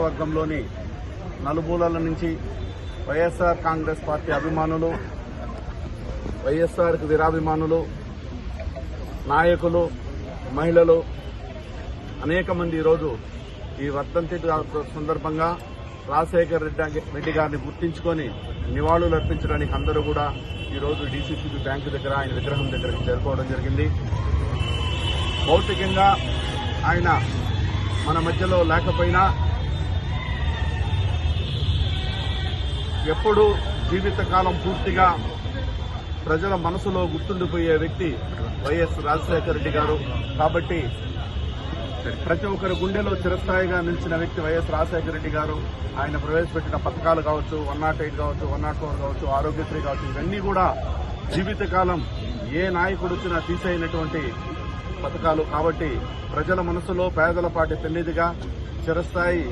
వర్గంలోని నలుమూలల నుంచి వైఎస్ఆర్ కాంగ్రెస్ పార్టీ అభిమానులు, వైఎస్ఆర్కి వీరాభిమానులు, నాయకులు, మహిళలు అనేక మంది ఈరోజు ఈ వర్ధంతి సందర్భంగా రాజశేఖర్ రెడ్డి గారిని గుర్తించుకొని నివాళులు అర్పించడానికి అందరూ కూడా ఈరోజు డీసీసీబీ బ్యాంకు దగ్గర ఆయన విగ్రహం దగ్గరకు చేరుకోవడం జరిగింది. భౌతికంగా ఆయన మన మధ్యలో లేకపోయినా ఎప్పుడూ జీవితకాలం పూర్తిగా ప్రజల మనసులో గుర్తుండిపోయే వ్యక్తి వైఎస్ రాజశేఖర రెడ్డి గారు. కాబట్టి ప్రతి ఒక్కరి గుండెలో చిరస్థాయిగా నిలిచిన వ్యక్తి వైఎస్ రాజశేఖర రెడ్డి గారు. ఆయన ప్రవేశపెట్టిన పథకాలు కావచ్చు, 108 కావచ్చు, 104 కావచ్చు, ఆరోగ్యశ్రీ కావచ్చు, ఇవన్నీ కూడా జీవితకాలం ఏ నాయకుడు వచ్చినా తీసేయనటువంటి పథకాలు. కాబట్టి ప్రజల మనసులో పేదల పాటి పెన్నిదిగా చిరస్థాయి